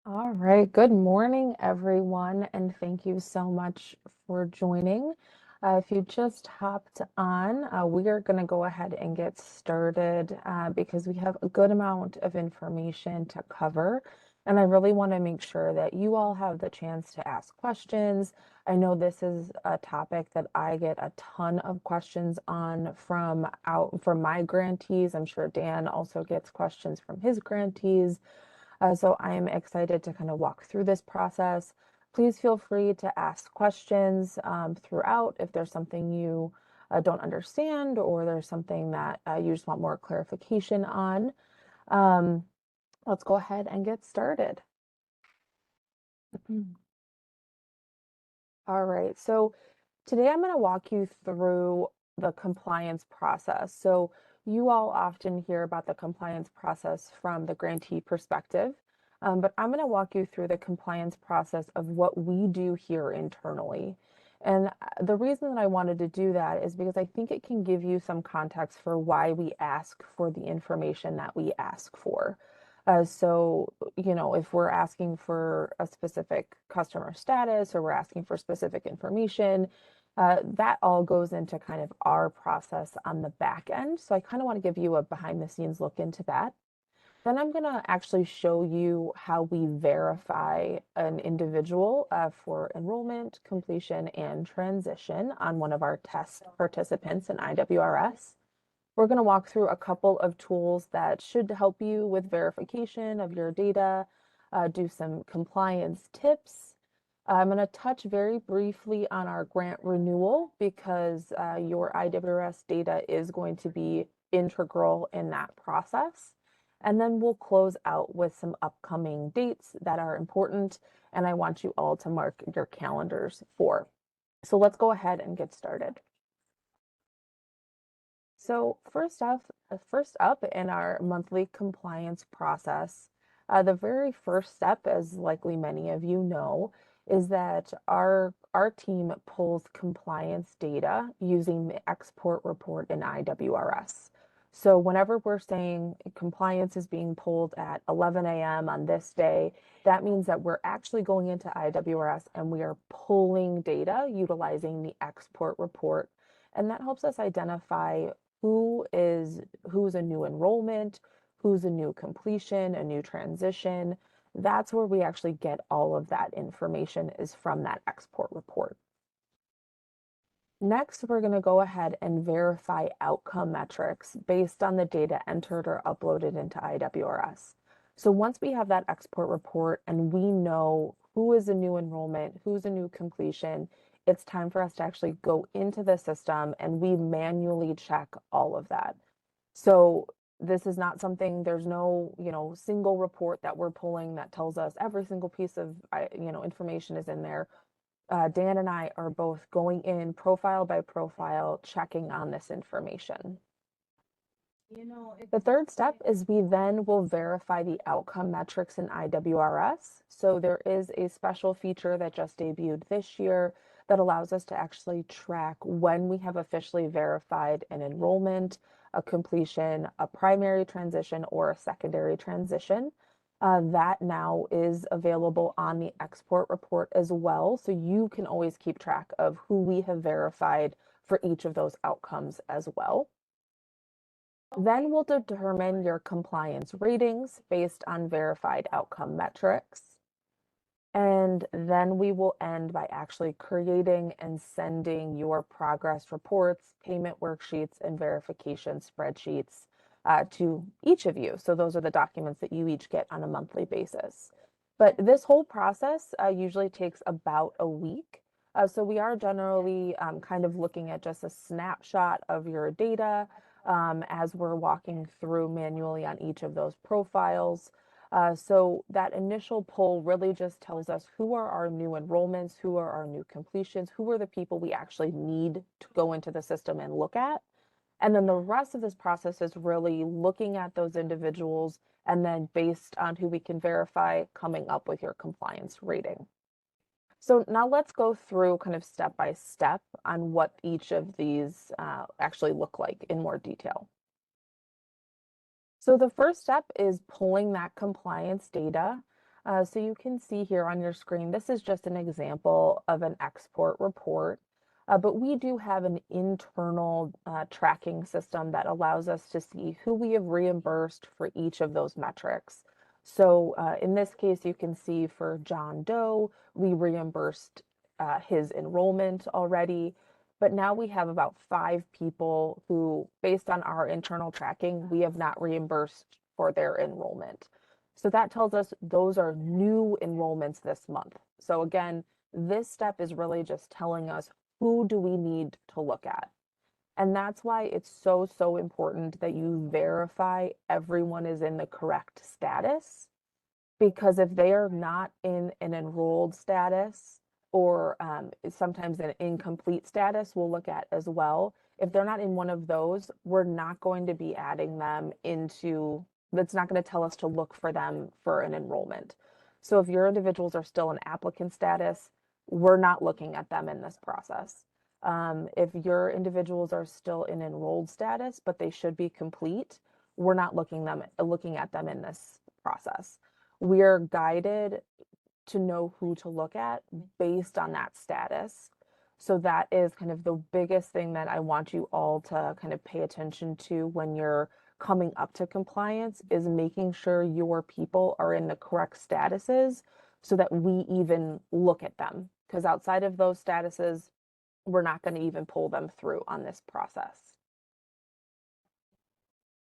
All right. Good morning, everyone, and thank you so much for joining. If you just hopped on, we are going to go ahead and get started because we have a good amount of information to cover. And I really want to make sure that you all have the chance to ask questions. I know this is a topic that I get a ton of questions on from my grantees. I'm sure Dan also gets questions from his grantees. So I am excited to kind of walk through this process. Please feel free to ask questions throughout if there's something you don't understand or there's something that you just want more clarification on. Um, let's go ahead and get started. All right, so today I'm going to walk you through the compliance process. So you all often hear about the compliance process from the grantee perspective, but I'm going to walk you through the compliance process of what we do here internally. And the reason that I wanted to do that is because I think it can give you some context for why we ask for the information that we ask for. If we're asking for a specific customer status or we're asking for specific information, that all goes into kind of our process on the back end. So I kind of want to give you a behind the scenes look into that. Then I'm going to actually show you how we verify an individual for enrollment, completion, and transition on one of our test participants in IWRS. We're going to walk through a couple of tools that should help you with verification of your data, do some compliance tips. I'm going to touch very briefly on our grant renewal because your IWRS data is going to be integral in that process. And then we'll close out with some upcoming dates that are important and I want you all to mark your calendars for. So let's go ahead and get started. So first up in our monthly compliance process, the very first step, as likely many of you know, is that our team pulls compliance data using the export report in IWRS. So whenever we're saying compliance is being pulled at 11 a.m. on this day, that means that we're actually going into IWRS and we are pulling data utilizing the export report. And that helps us identify who's a new enrollment, who's a new completion, a new transition. That's where we actually get all of that information is from that export report. Next, we're going to go ahead and verify outcome metrics based on the data entered or uploaded into IWRS. So once we have that export report and we know who is a new enrollment, who's a new completion, it's time for us to actually go into the system and we manually check all of that. So this is not something, there's no, single report that we're pulling that tells us every single piece of, information is in there. Dan and I are both going in profile by profile, checking on this information. The third step is we then will verify the outcome metrics in IWRS. So there is a special feature that just debuted this year that allows us to actually track when we have officially verified an enrollment, a completion, a primary transition, or a secondary transition. That now is available on the export report as well. So you can always keep track of who we have verified for each of those outcomes as well. Then we'll determine your compliance ratings based on verified outcome metrics. And then we will end by actually creating and sending your progress reports, payment worksheets, and verification spreadsheets to each of you. So those are the documents that you each get on a monthly basis. But this whole process usually takes about a week. So we are generally kind of looking at just a snapshot of your data as we're walking through manually on each of those profiles. So that initial poll really just tells us who are our new enrollments, who are our new completions, who are the people we actually need to go into the system and look at. And then the rest of this process is really looking at those individuals and then based on who we can verify, coming up with your compliance rating. So now let's go through kind of step by step on what each of these actually look like in more detail. So the first step is pulling that compliance data. So you can see here on your screen, this is just an example of an export report, but we do have an internal tracking system that allows us to see who we have reimbursed for each of those metrics. So in this case, you can see for John Doe, we reimbursed his enrollment already, but now we have about 5 people who, based on our internal tracking, we have not reimbursed for their enrollment. So that tells us those are new enrollments this month. So again, this step is really just telling us who do we need to look at. And that's why it's so, so important that you verify everyone is in the correct status, because if they are not in an enrolled status or sometimes an incomplete status, we'll look at as well. If they're not in one of those, we're not going to be adding them into, that's not going to tell us to look for them for an enrollment. So if your individuals are still in applicant status, we're not looking at them in this process. If your individuals are still in enrolled status, but they should be complete, we're not looking at them in this process. We're guided to know who to look at based on that status. So that is kind of the biggest thing that I want you all to kind of pay attention to when you're coming up to compliance, is making sure your people are in the correct statuses so that we even look at them. Because outside of those statuses, we're not going to even pull them through on this process.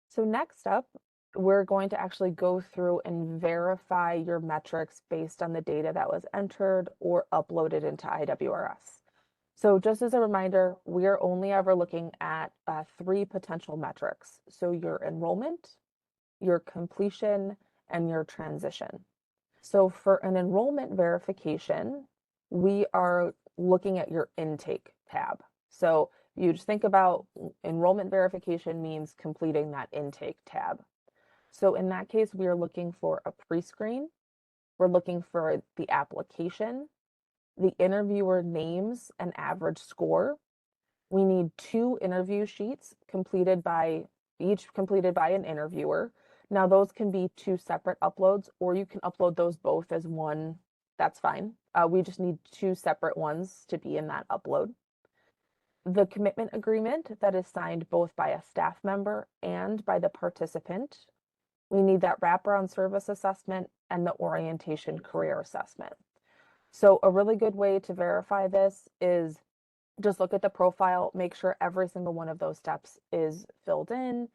So next up, we're going to actually go through and verify your metrics based on the data that was entered or uploaded into IWRS. So just as a reminder, we are only ever looking at 3 potential metrics. So your enrollment, your completion, and your transition. So for an enrollment verification, we are looking at your intake tab. So you just think about enrollment verification means completing that intake tab. So in that case, we are looking for a pre-screen. We're looking for the application, the interviewer names and average score. We need 2 interview sheets completed by an interviewer. Now those can be 2 separate uploads, or you can upload those both as one. That's fine. We just need 2 separate ones to be in that upload. The commitment agreement that is signed both by a staff member and by the participant. We need that wraparound service assessment and the orientation career assessment. So a really good way to verify this is just look at the profile, make sure every single one of those steps is filled in.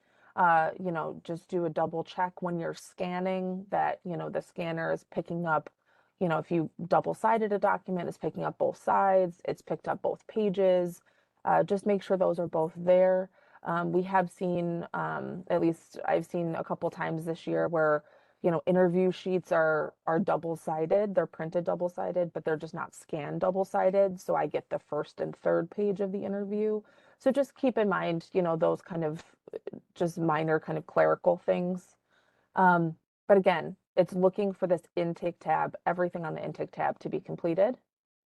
Just do a double check when you're scanning that, the scanner is picking up, if you double-sided a document, it's picking up both sides, it's picked up both pages. Just make sure those are both there. We have seen, at least I've seen a couple times this year where, interview sheets are double-sided. They're printed double-sided, but they're just not scanned double-sided. So I get the first and third page of the interview. So just keep in mind, those kind of just minor kind of clerical things. But again, it's looking for this intake tab, everything on the intake tab to be completed,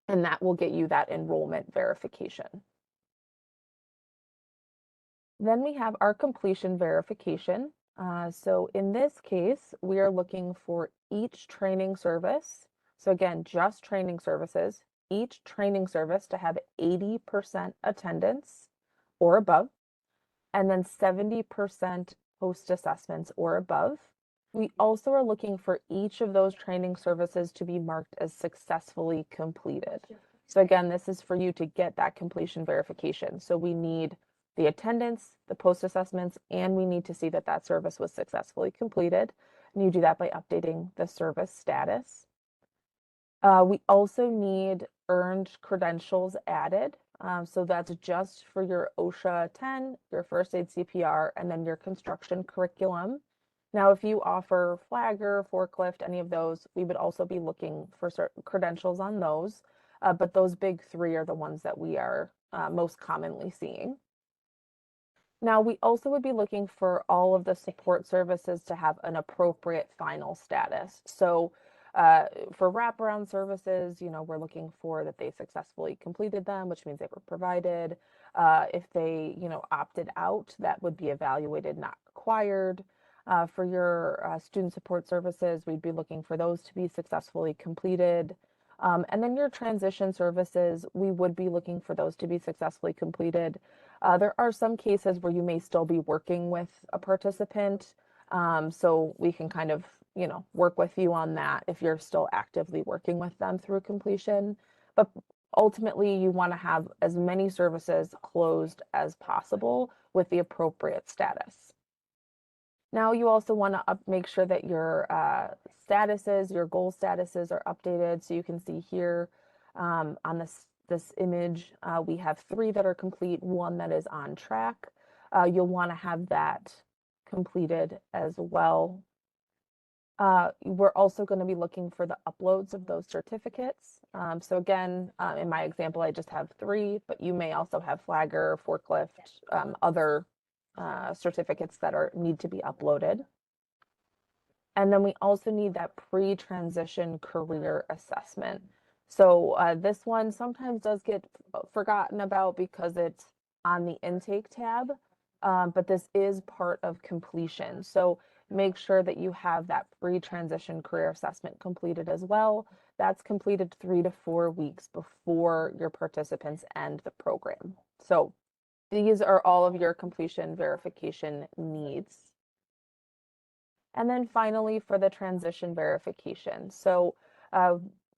and that will get you that enrollment verification. Then we have our completion verification. So in this case, we are looking for each training service. So again, just training services, each training service to have 80% attendance or above, and then 70% post assessments or above. We also are looking for each of those training services to be marked as successfully completed. So again, this is for you to get that completion verification. So we need the attendance, the post assessments, and we need to see that that service was successfully completed. And you do that by updating the service status. We also need earned credentials added. So that's just for your OSHA 10, your first aid CPR, and then your construction curriculum. Now, if you offer flagger, forklift, any of those, we would also be looking for certain credentials on those. But those big 3 are the ones that we are most commonly seeing. Now, we also would be looking for all of the support services to have an appropriate final status. So for wraparound services, we're looking for that they successfully completed them, which means they were provided. If they, opted out, that would be evaluated, not required. For your student support services, we'd be looking for those to be successfully completed. And then your transition services, we would be looking for those to be successfully completed. There are some cases where you may still be working with a participant, so we can kind of, work with you on that if you're still actively working with them through completion. But ultimately, you want to have as many services closed as possible with the appropriate status. Now you also want to make sure that your statuses, your goal statuses are updated. So you can see here on this image, we have 3 that are complete, 1 that is on track. You'll want to have that completed as well. We're also going to be looking for the uploads of those certificates. So again, in my example, I just have 3, but you may also have flagger, forklift, other certificates that need to be uploaded. And then we also need that pre-transition career assessment. So this one sometimes does get forgotten about because it's on the intake tab, but this is part of completion. So make sure that you have that pre-transition career assessment completed as well. That's completed 3 to 4 weeks before your participants end the program. So these are all of your completion verification needs. And then finally, for the transition verification. So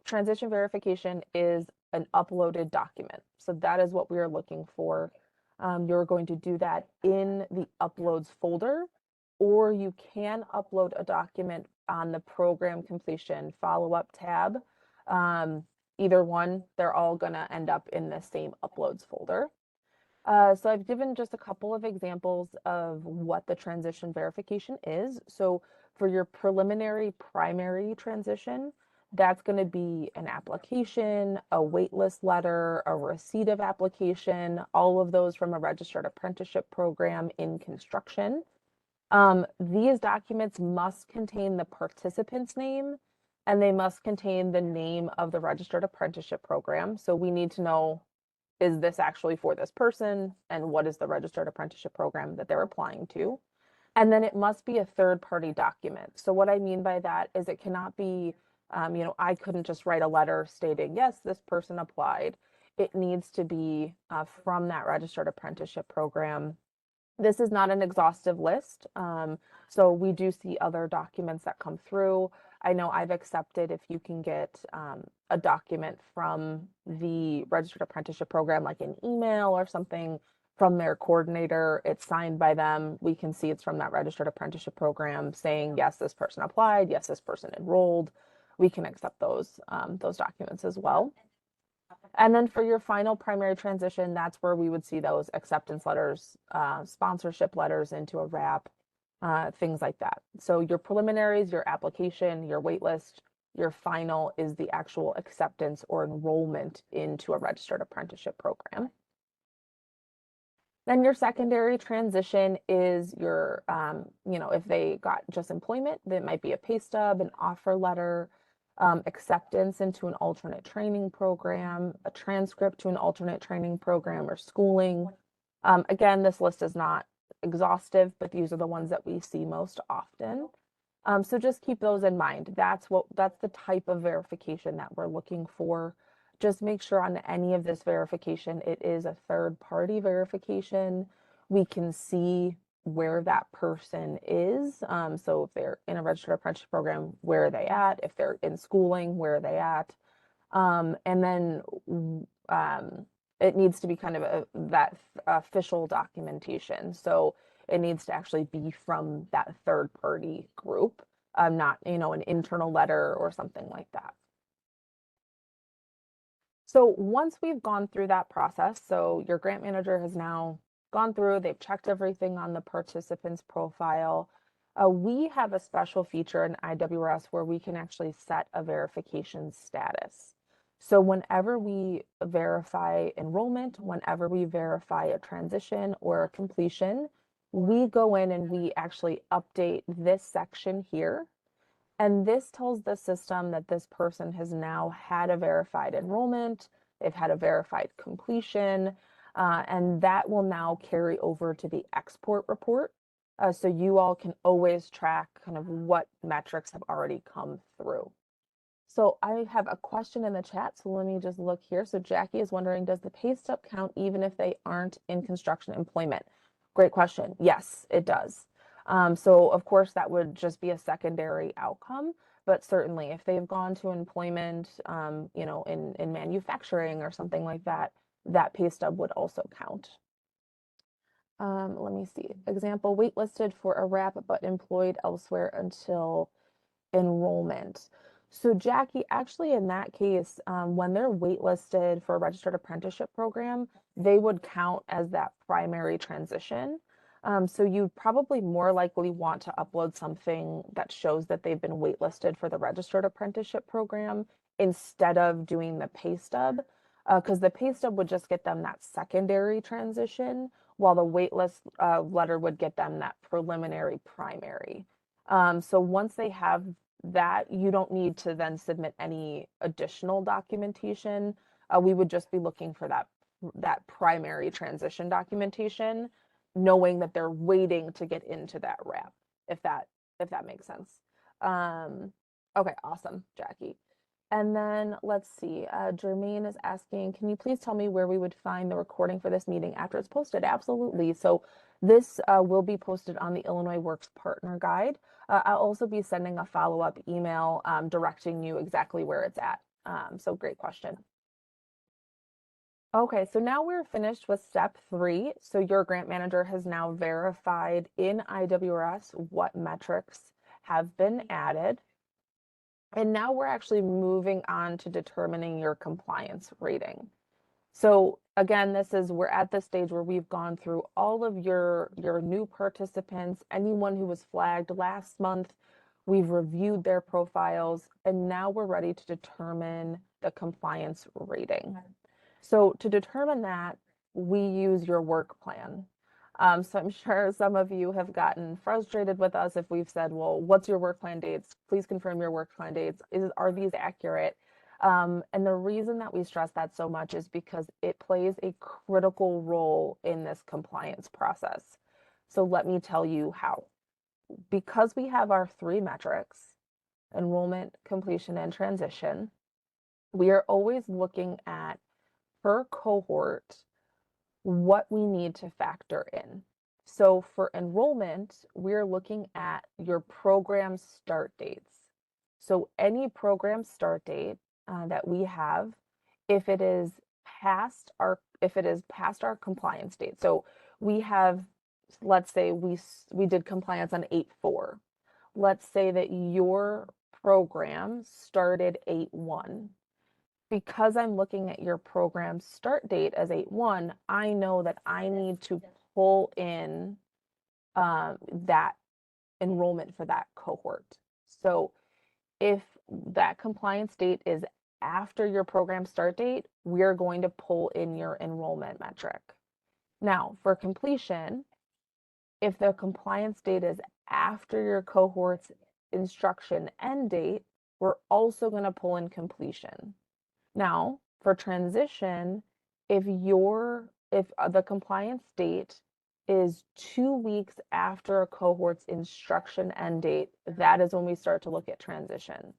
transition verification is an uploaded document. So that is what we are looking for. You're going to do that in the uploads folder, or you can upload a document on the program completion follow-up tab. Either one, they're all going to end up in the same uploads folder. So I've given just a couple of examples of what the transition verification is. So for your preliminary primary transition, that's going to be an application, a waitlist letter, a receipt of application, all of those from a registered apprenticeship program in construction. These documents must contain the participant's name and they must contain the name of the registered apprenticeship program. So we need to know, is this actually for this person, and what is the registered apprenticeship program that they're applying to? And then it must be a third-party document. So what I mean by that is it cannot be, I couldn't just write a letter stating, yes, this person applied. It needs to be from that registered apprenticeship program. This is not an exhaustive list. So we do see other documents that come through. I know I've accepted if you can get a document from the registered apprenticeship program, like an email or something from their coordinator, it's signed by them. We can see it's from that registered apprenticeship program saying, yes, this person applied, yes, this person enrolled. We can accept those documents as well. And then for your final primary transition, that's where we would see those acceptance letters, sponsorship letters into a wrap, things like that. So your preliminaries, your application, your waitlist, your final is the actual acceptance or enrollment into a registered apprenticeship program. Then your secondary transition is your, if they got just employment, that might be a pay stub, an offer letter, acceptance into an alternate training program, a transcript to an alternate training program or schooling. Again, this list is not exhaustive, but these are the ones that we see most often. So just keep those in mind. That's the type of verification that we're looking for. Just make sure on any of this verification, it is a third-party verification. We can see where that person is. So if they're in a registered apprenticeship program, where are they at? If they're in schooling, where are they at? And then it needs to be kind of that official documentation. So it needs to actually be from that third party group, not, an internal letter or something like that. So once we've gone through that process, so your grant manager has now gone through, they've checked everything on the participant's profile. We have a special feature in IWRS where we can actually set a verification status. So whenever we verify enrollment, whenever we verify a transition or a completion, we go in and we actually update this section here. And this tells the system that this person has now had a verified enrollment, they've had a verified completion, and that will now carry over to the export report. So you all can always track kind of what metrics have already come through. So I have a question in the chat, so let me just look here. So Jackie is wondering, does the pay stub count even if they aren't in construction employment? Great question. Yes, it does. So of course that would just be a secondary outcome, but certainly if they've gone to employment, in manufacturing or something like that, that pay stub would also count. Let me see. Example, waitlisted for a rep but employed elsewhere until enrollment. So Jackie, actually in that case, when they're waitlisted for a registered apprenticeship program, they would count as that primary transition. So you'd probably more likely want to upload something that shows that they've been waitlisted for the registered apprenticeship program instead of doing the pay stub, because the pay stub would just get them that secondary transition, while the waitlist letter would get them that preliminary primary. So once they have that, you don't need to then submit any additional documentation. We would just be looking for that primary transition documentation, knowing that they're waiting to get into that wrap, if that makes sense. Okay, awesome, Jackie. And then let's see, Jermaine is asking, can you please tell me where we would find the recording for this meeting after it's posted? Absolutely. So this will be posted on the Illinois Works Partner Guide. I'll also be sending a follow-up email directing you exactly where it's at. So great question. Okay, so now we're finished with step 3. So your grant manager has now verified in IWRS what metrics have been added. And now we're actually moving on to determining your compliance rating. So again, we're at the stage where we've gone through all of your new participants, anyone who was flagged last month, we've reviewed their profiles, and now we're ready to determine the compliance rating. So to determine that, we use your work plan. So I'm sure some of you have gotten frustrated with us if we've said, well, what's your work plan dates? Please confirm your work plan dates. Are these accurate? And the reason that we stress that so much is because it plays a critical role in this compliance process. So let me tell you how. Because we have our 3 metrics, enrollment, completion, and transition, we are always looking at per cohort what we need to factor in. So for enrollment, we're looking at your program start dates. So any program start date that we have, if it is past our past our compliance date. So we have, let's say we did compliance on 8/4. Let's say that your program started 8/1. Because I'm looking at your program start date as 8/1, I know that I need to pull in that enrollment for that cohort. So if that compliance date is after your program start date, we're going to pull in your enrollment metric. Now, for completion, if the compliance date is after your cohort's instruction end date, we're also going to pull in completion. Now, for transition, if the compliance date is 2 weeks after a cohort's instruction end date, that is when we start to look at transition.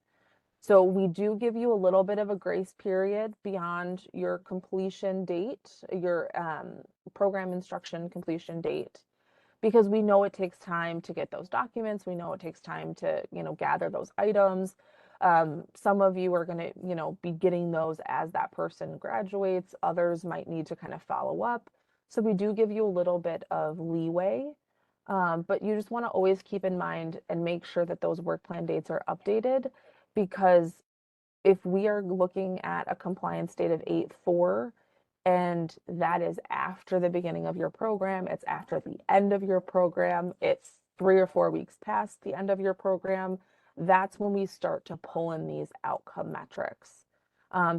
So we do give you a little bit of a grace period beyond your completion date, your program instruction completion date, because we know it takes time to get those documents. We know it takes time to, gather those items. Some of you are going to, be getting those as that person graduates. Others might need to kind of follow up. So we do give you a little bit of leeway, but you just want to always keep in mind and make sure that those work plan dates are updated, because if we are looking at a compliance date of 8/4 and that is after the beginning of your program, it's after the end of your program, it's 3 or 4 weeks past the end of your program, that's when we start to pull in these outcome metrics.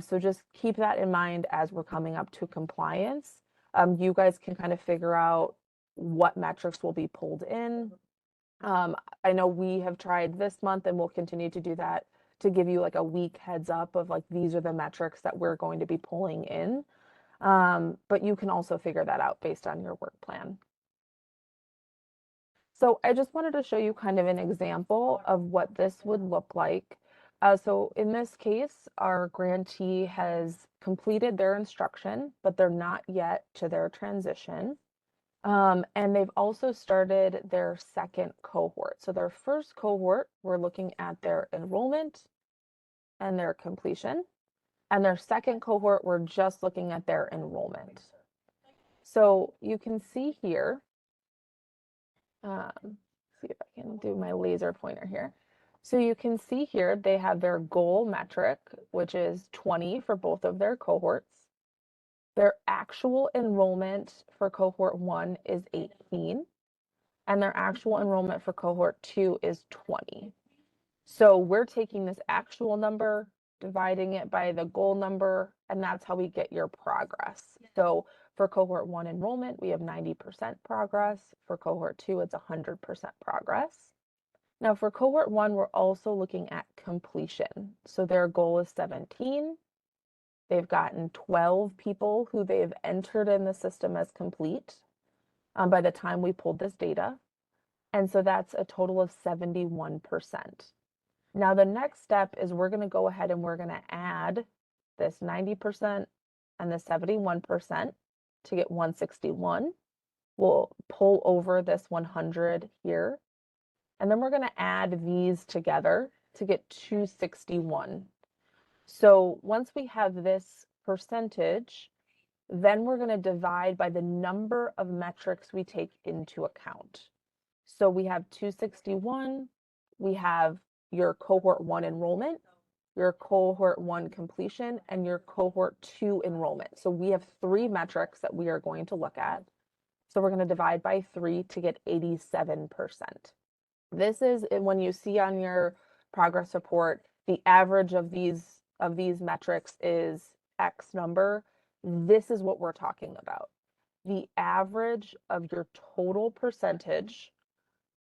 So just keep that in mind as we're coming up to compliance. You guys can kind of figure out what metrics will be pulled in. I know we have tried this month and we'll continue to do that to give you like a week heads up of like, these are the metrics that we're going to be pulling in. But you can also figure that out based on your work plan. So I just wanted to show you kind of an example of what this would look like. So in this case, our grantee has completed their instruction, but they're not yet to their transition. And they've also started their second cohort. So their first cohort, we're looking at their enrollment and their completion. And their second cohort, we're just looking at their enrollment. So you can see here, see if I can do my laser pointer here. So you can see here, they have their goal metric, which is 20 for both of their cohorts. Their actual enrollment for cohort 1 is 18, and their actual enrollment for cohort 2 is 20. So we're taking this actual number, dividing it by the goal number, and that's how we get your progress. So for cohort 1 enrollment, we have 90% progress. For cohort 2, it's 100% progress. Now for cohort 1, we're also looking at completion. So their goal is 17. They've gotten 12 people who they've entered in the system as complete by the time we pulled this data. And so that's a total of 71%. Now the next step is we're going to go ahead and we're going to add this 90% and the 71% to get 161. We'll pull over this 100 here. And then we're going to add these together to get 261. So once we have this percentage, then we're going to divide by the number of metrics we take into account. So we have 261, we have your cohort 1 enrollment, your cohort 1 completion, and your cohort 2 enrollment. So we have 3 metrics that we are going to look at. So we're going to divide by 3 to get 87%. This is when you see on your progress report, the average of these metrics is X number. This is what we're talking about. The average of your total percentage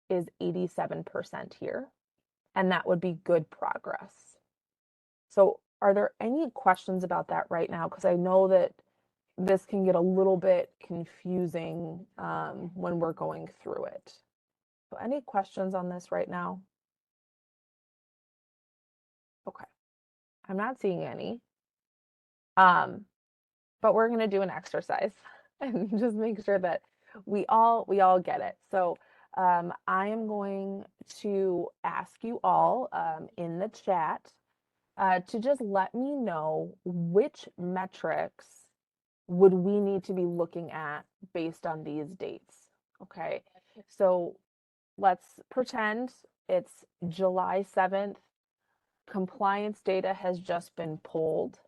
is 87% here, and that would be good progress. So are there any questions about that right now? Because I know that this can get a little bit confusing when we're going through it. So any questions on this right now? Okay, I'm not seeing any. But we're going to do an exercise and just make sure that we all get it. So I am going to ask you all in the chat to just let me know which metrics would we need to be looking at based on these dates. Okay, so let's pretend it's July 7th. Compliance data has just been pulled.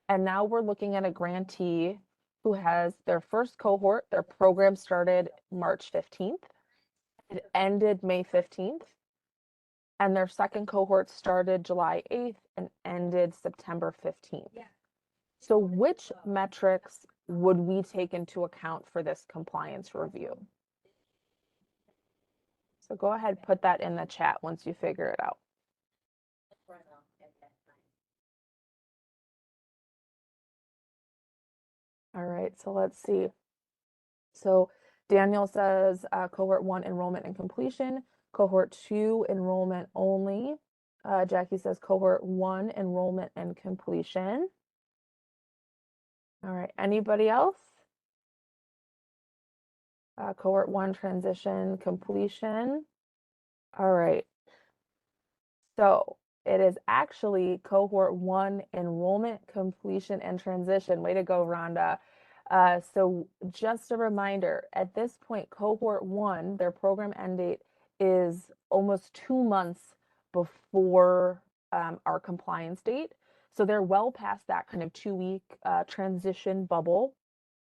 And now we're looking at a grantee who has their first cohort, their program started March 15th. It ended May 15th. And their second cohort started July 8th and ended September 15th. Yeah. So which metrics would we take into account for this compliance review? So go ahead, put that in the chat once you figure it out. All right, so let's see. So Daniel says cohort 1 enrollment and completion, cohort 2 enrollment only. Jackie says cohort 1 enrollment and completion. All right, anybody else? Cohort 1 transition completion. All right. So it is actually cohort 1 enrollment completion and transition. Way to go, Rhonda. So just a reminder, at this point, cohort 1, their program end date is almost 2 months before our compliance date. So they're well past that kind of 2-week transition bubble.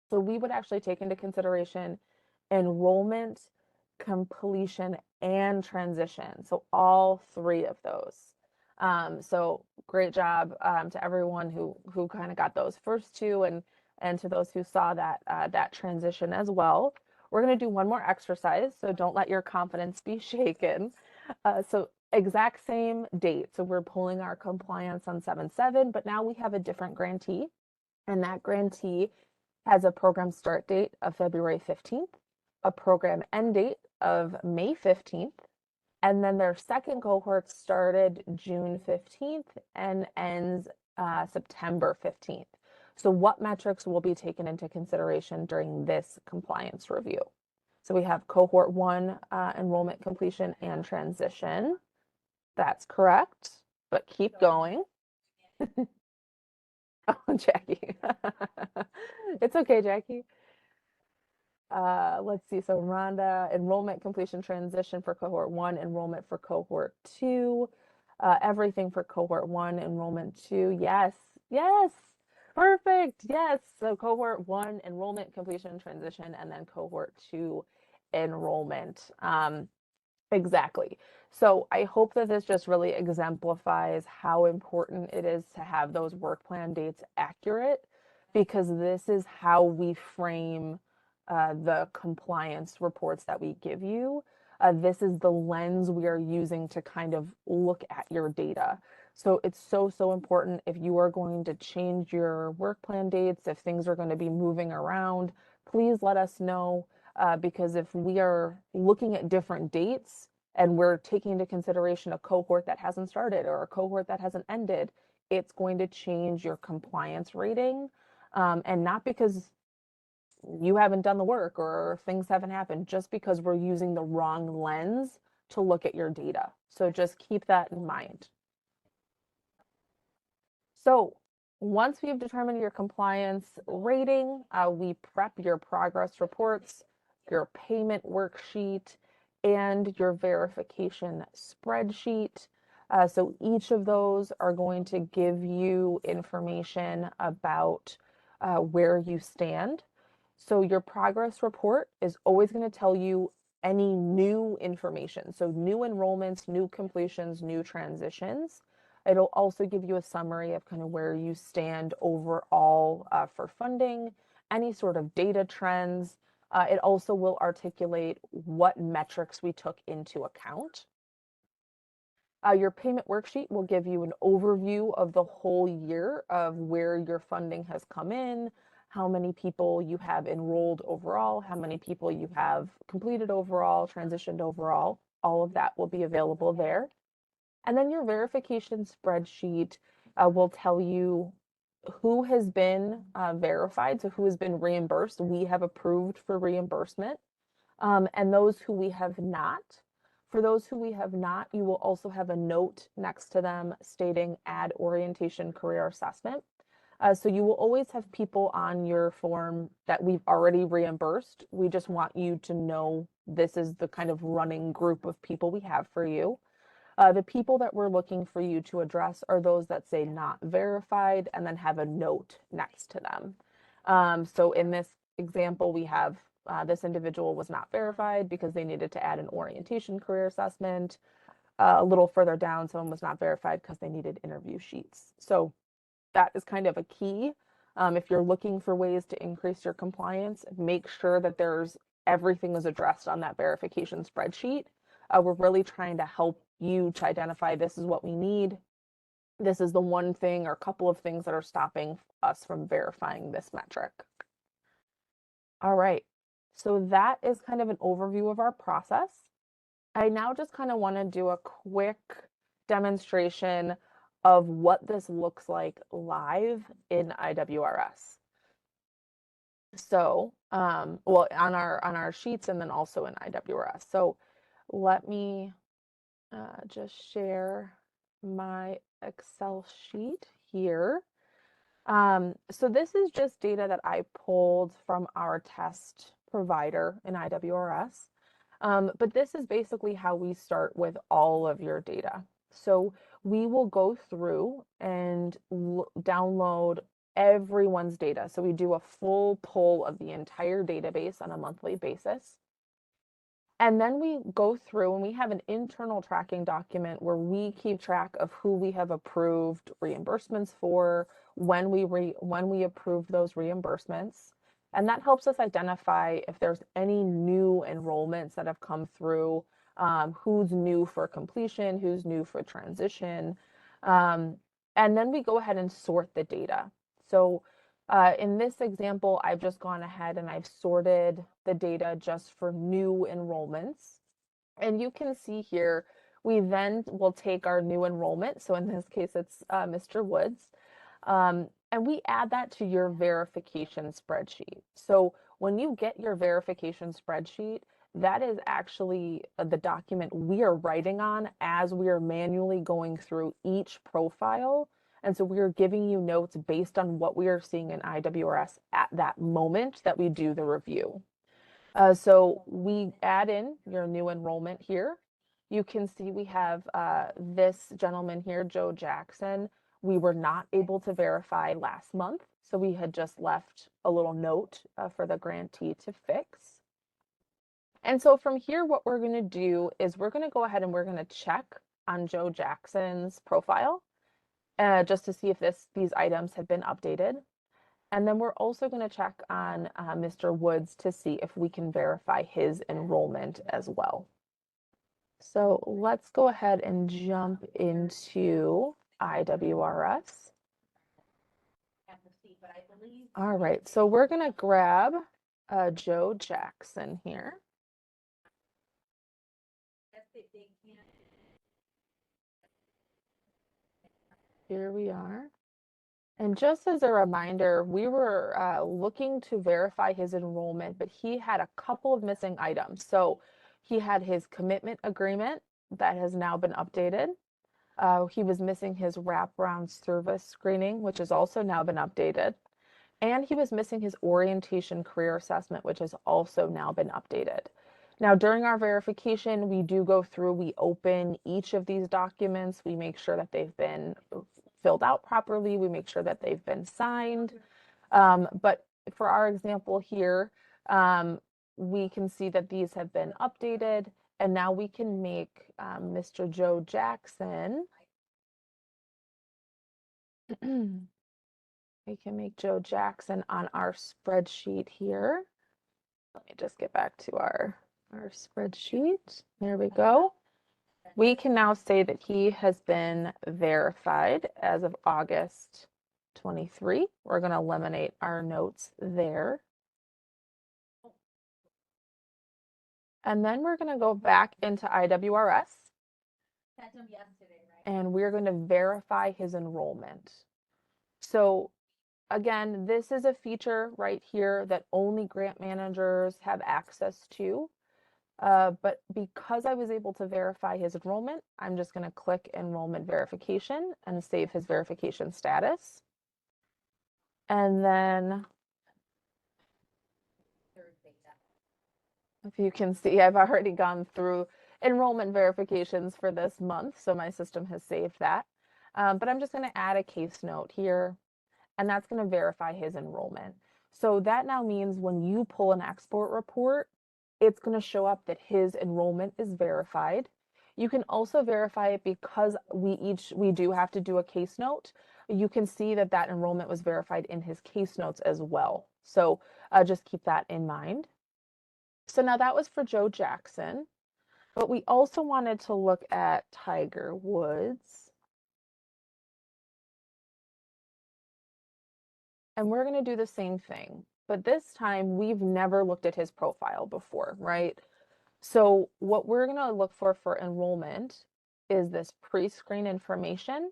So we would actually take into consideration enrollment, completion, and transition. So all 3 of those. So great job to everyone who kind of got those first 2 and to those who saw that transition as well. We're going to do one more exercise, so don't let your confidence be shaken. So exact same date. So we're pulling our compliance on 7/7, but now we have a different grantee, and that grantee has a program start date of February 15th, a program end date of May 15th. And then their second cohort started June 15th and ends September 15th. So what metrics will be taken into consideration during this compliance review? So we have cohort one, enrollment completion and transition. That's correct, but keep going. Oh, Jackie. It's okay, Jackie. Let's see. So Rhonda, enrollment completion transition for cohort one, enrollment for cohort two, everything for cohort one, enrollment two. Yes, yes, perfect. Yes. So cohort one, enrollment completion transition, and then cohort two, enrollment. Exactly. So I hope that this just really exemplifies how important it is to have those work plan dates accurate, because this is how we frame the compliance reports that we give you. This is the lens we are using to kind of look at your data. So it's so, so important if you are going to change your work plan dates, if things are going to be moving around, please let us know, because if we are looking at different dates and we're taking into consideration a cohort that hasn't started or a cohort that hasn't ended, it's going to change your compliance rating. And not because you haven't done the work or things haven't happened, just because we're using the wrong lens to look at your data. So just keep that in mind. So once we've determined your compliance rating, we prep your progress reports, your payment worksheet, and your verification spreadsheet. So each of those are going to give you information about where you stand. So your progress report is always going to tell you any new information. So new enrollments, new completions, new transitions. It'll also give you a summary of kind of where you stand overall for funding, any sort of data trends. It also will articulate what metrics we took into account. Your payment worksheet will give you an overview of the whole year of where your funding has come in, how many people you have enrolled overall, how many people you have completed overall, transitioned overall. All of that will be available there. And then your verification spreadsheet will tell you who has been verified, so who has been reimbursed. We have approved for reimbursement, and those who we have not. For those who we have not, you will also have a note next to them stating add orientation career assessment. So you will always have people on your form that we've already reimbursed. We just want you to know this is the kind of running group of people we have for you. The people that we're looking for you to address are those that say not verified and then have a note next to them. So in this example, we have this individual was not verified because they needed to add an orientation career assessment. A little further down, someone was not verified because they needed interview sheets. So that is kind of a key. If you're looking for ways to increase your compliance, make sure that everything is addressed on that verification spreadsheet. We're really trying to help you to identify this is what we need. This is the one thing or couple of things that are stopping us from verifying this metric. All right, so that is kind of an overview of our process. I now just kind of want to do a quick demonstration of what this looks like live in IWRS. So, well, on our sheets and then also in IWRS. So let me just share my Excel sheet here. So this is just data that I pulled from our test provider in IWRS. But this is basically how we start with all of your data. So we will go through and download everyone's data. So we do a full pull of the entire database on a monthly basis. And then we go through and we have an internal tracking document where we keep track of who we have approved reimbursements for, when we approved those reimbursements. And that helps us identify if there's any new enrollments that have come through, who's new for completion, who's new for transition. And then we go ahead and sort the data. So In this example, I've just gone ahead and I've sorted the data just for new enrollments. And you can see here, we then will take our new enrollment. So in this case, it's Mr. Woods. And we add that to your verification spreadsheet. So when you get your verification spreadsheet, that is actually the document we are writing on as we are manually going through each profile. And so we are giving you notes based on what we are seeing in IWRS at that moment that we do the review. So we add in your new enrollment here. You can see we have this gentleman here, Joe Jackson. We were not able to verify last month, so we had just left a little note for the grantee to fix. And so from here, what we're going to do is we're going to go ahead and we're going to check on Joe Jackson's profile just to see if these items have been updated. And then we're also going to check on Mr. Woods to see if we can verify his enrollment as well. So let's go ahead and jump into IWRS. All right, so we're going to grab Joe Jackson here. Here we are. And just as a reminder, we were looking to verify his enrollment, but he had a couple of missing items. So he had his commitment agreement that has now been updated. He was missing his wraparound service screening, which has also now been updated. And he was missing his orientation career assessment, which has also now been updated. Now, during our verification, we do go through, we open each of these documents, we make sure that they've been filled out properly, we make sure that they've been signed. But for our example here, we can see that these have been updated, and now we can make Mr. Joe Jackson. We can make Joe Jackson on our spreadsheet here. Let me just get back to our spreadsheet. There we go. We can now say that he has been verified as of August 23. We're going to eliminate our notes there. And then we're going to go back into IWRS. And we're going to verify his enrollment. So again, this is a feature right here that only grant managers have access to. But because I was able to verify his enrollment, I'm just going to click enrollment verification and save his verification status. And then if you can see, I've already gone through enrollment verifications for this month, so my system has saved that. But I'm just going to add a case note here, and that's going to verify his enrollment. So that now means when you pull an export report, it's going to show up that his enrollment is verified. You can also verify it because we do have to do a case note. You can see that that enrollment was verified in his case notes as well. So just keep that in mind. So now that was for Joe Jackson, but we also wanted to look at Tiger Woods. And we're going to do the same thing, but this time we've never looked at his profile before, right? So what we're going to look for enrollment is this pre-screen information,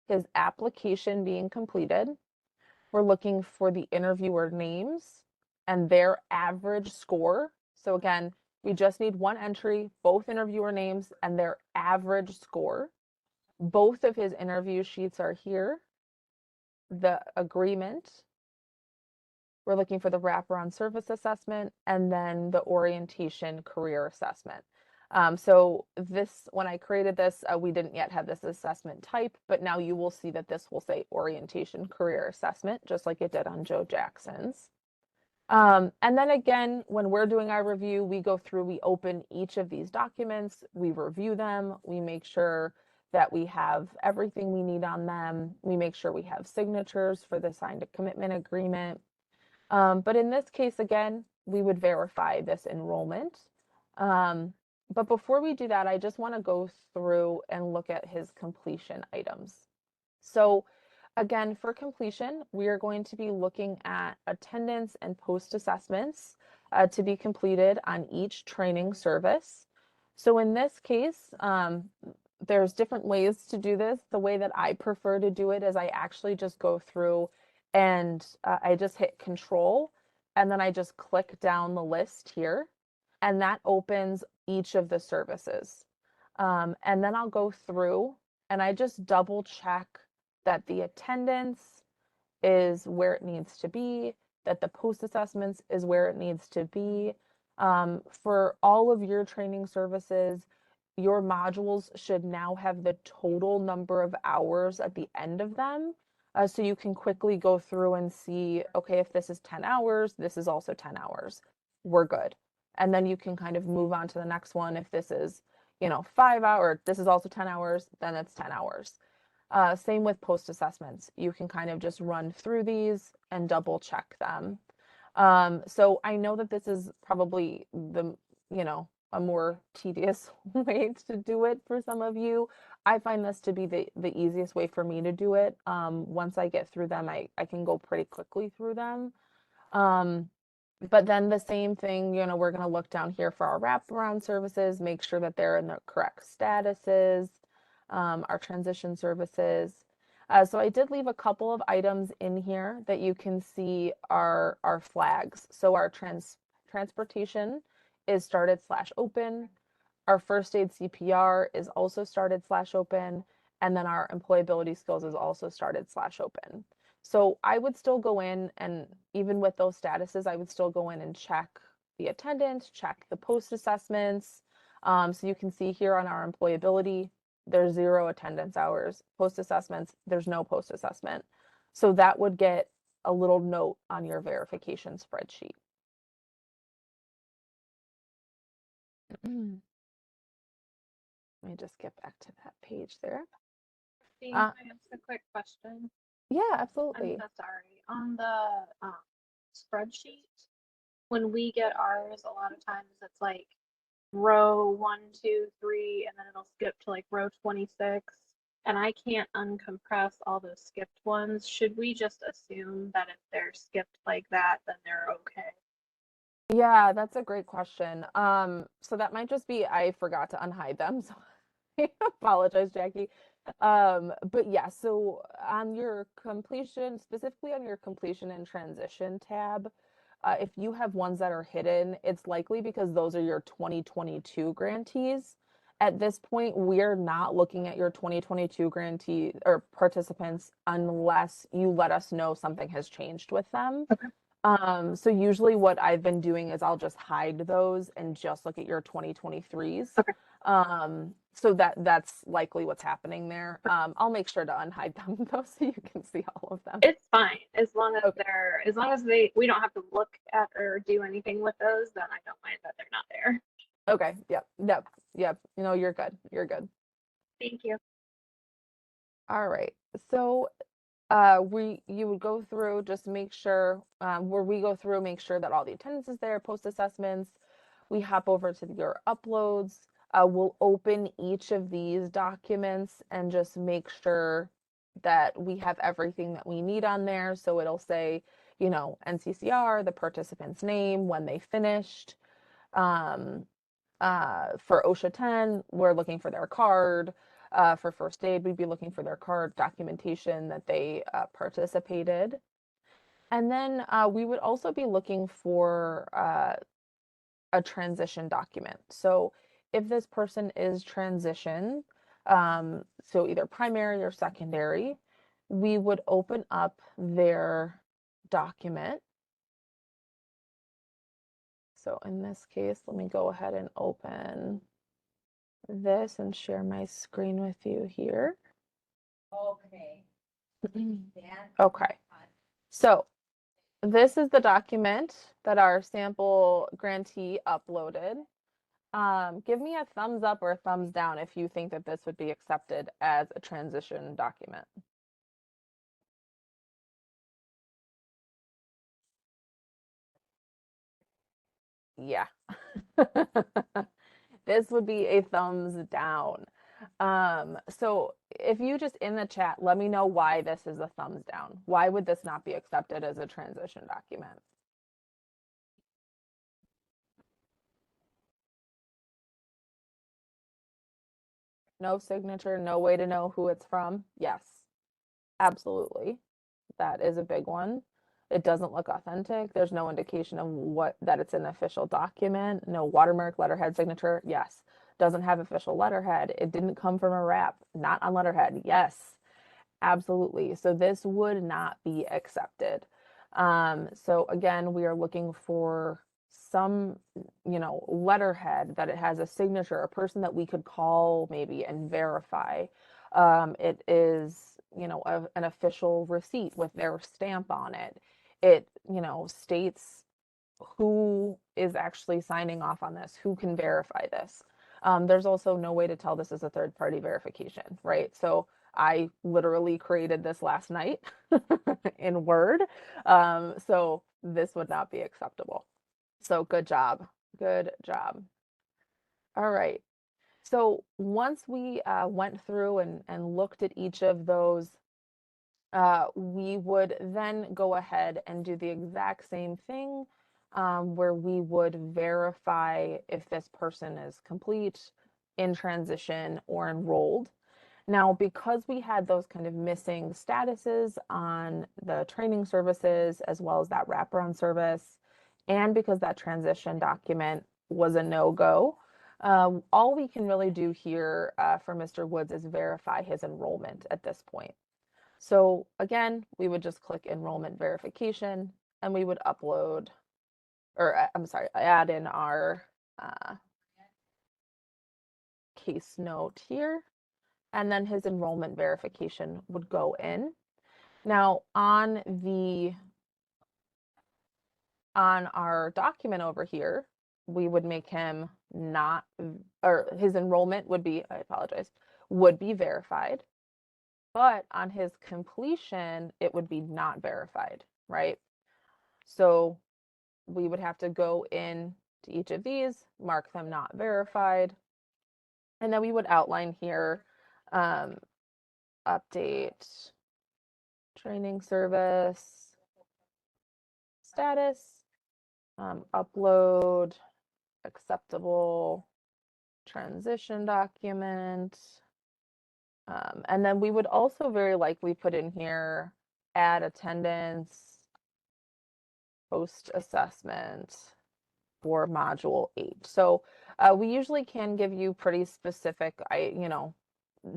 his application being completed. We're looking for the interviewer names and their average score. So again, we just need one entry, both interviewer names and their average score. Both of his interview sheets are here. The agreement. We're looking for the wraparound service assessment and then the orientation career assessment. So this, when I created this, we didn't yet have this assessment type, but now you will see that this will say orientation career assessment, just like it did on Joe Jackson's. And then again, when we're doing our review, we go through, we open each of these documents, we review them, we make sure that we have everything we need on them. We make sure we have signatures for the signed commitment agreement. But in this case, again, we would verify this enrollment. But before we do that, I just want to go through and look at his completion items. So Again, for completion, we are going to be looking at attendance and post assessments to be completed on each training service. So in this case, there's different ways to do this. The way that I prefer to do it is I actually just go through and I just hit control and then I just click down the list here and that opens each of the services. And then I'll go through and I just double check that the attendance is where it needs to be, that the post assessments is where it needs to be. For all of your training services, your modules should now have the total number of hours at the end of them. So you can quickly go through and see, okay, if this is 10 hours, this is also 10 hours. We're good. And then you can kind of move on to the next one. If this is, 5 hours, this is also 10 hours, then it's 10 hours. Same with post assessments. You can kind of just run through these and double check them. So I know that this is probably a more tedious way to do it for some of you. I find this to be the easiest way for me to do it. Once I get through them, I can go pretty quickly through them. But then the same thing, we're going to look down here for our wraparound services, make sure that they're in the correct statuses, our transition services. So I did leave a couple of items in here that you can see are flags. So our transportation is started/open. Our first aid CPR is also started/open. And then our employability skills is also started/open. So I would still go in and even with those statuses, I would still go in and check the attendance, check the post assessments. So you can see here on our employability, there's 0 attendance hours. Post assessments, there's no post assessment. So that would get a little note on your verification spreadsheet. Let me just get back to that page there. Can I ask a quick question? Yeah, absolutely. I'm so sorry. On the spreadsheet, when we get ours, a lot of times it's like row 1, 2, 3, and then it'll skip to like row 26. And I can't uncompress all those skipped ones. Should we just assume that if they're skipped like that, then they're okay? Yeah, that's a great question. So that might just be I forgot to unhide them, so I apologize, Jackie. But yeah, so on your completion, specifically on your completion and transition tab, if you have ones that are hidden, it's likely because those are your 2022 grantees. At this point, we're not looking at your 2022 grantee or participants unless you let us know something has changed with them. Okay. So usually what I've been doing is I'll just hide those and just look at your 2023s. Okay. So that's likely what's happening there. I'll make sure to unhide them though so you can see all of them. It's fine as long as Okay. we don't have to look at or do anything with those, then I don't mind that they're not there. Okay. Yep. You're good. You're good. Thank you. All right. So you would go through just make sure where we go through make sure that all the attendance is there, post assessments. We hop over to your uploads. We'll open each of these documents and just make sure that we have everything that we need on there. So it'll say, NCCR, the participant's name, when they finished. Um, for OSHA 10, we're looking for their card. For first aid, we'd be looking for their card documentation that they participated. And then we would also be looking for a transition document. So if this person is transition, so either primary or secondary, we would open up their document. So in this case, let me go ahead and open this and share my screen with you here. Okay. Okay. So this is the document that our sample grantee uploaded. Give me a thumbs up or a thumbs down if you think that this would be accepted as a transition document. Yeah. This would be a thumbs down. So if you just in the chat, let me know why this is a thumbs down. Why would this not be accepted as a transition document? No signature, no way to know who it's from? Yes, absolutely. That is a big one. It doesn't look authentic. There's no indication of that it's an official document. No watermark, letterhead, signature. Yes. Doesn't have official letterhead. It didn't come from a wrap. Not on letterhead. Yes. Absolutely. So this would not be accepted. So again, we are looking for some, letterhead that it has a signature, a person that we could call maybe and verify. It is, an official receipt with their stamp on it. It, states who is actually signing off on this, who can verify this. There's also no way to tell this is a third party verification, right? So I literally created this last night in Word. So this would not be acceptable. So good job. Good job. All right. So once we went through and looked at each of those, we would then go ahead and do the exact same thing where we would verify if this person is complete, in transition, or enrolled. Now, because we had those kind of missing statuses on the training services as well as that wraparound service, and because that transition document was a no-go, all we can really do here for Mr. Woods is verify his enrollment at this point. So again, we would just click enrollment verification and we would upload, or I'm sorry, add in our case note here, and then his enrollment verification would go in. Now on our document over here, we would make him not, or his enrollment would be, I apologize, would be verified. But on his completion, it would be not verified, right? So we would have to go in to each of these, mark them not verified, and then we would outline here, update training service status, upload acceptable transition document. And then we would also very likely put in here, add attendance, post assessment for module 8. So we usually can give you pretty specific,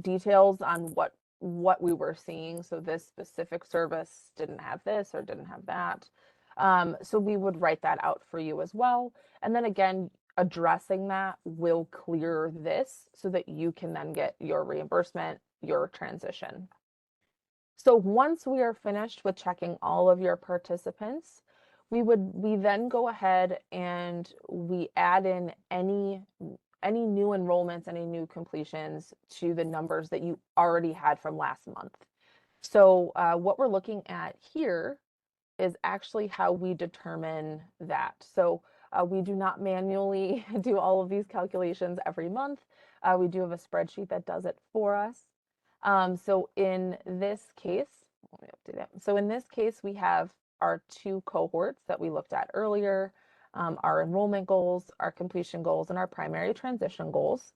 details on what we were seeing. So this specific service didn't have this or didn't have that. So we would write that out for you as well. And then again, addressing that will clear this so that you can then get your reimbursement, your transition. So once we are finished with checking all of your participants, we then go ahead and we add in any new enrollments, any new completions to the numbers that you already had from last month. So what we're looking at here is actually how we determine that. So we do not manually do all of these calculations every month. We do have a spreadsheet that does it for us. So in this case, let me update it. So in this case, we have our 2 cohorts that we looked at earlier, our enrollment goals, our completion goals, and our primary transition goals.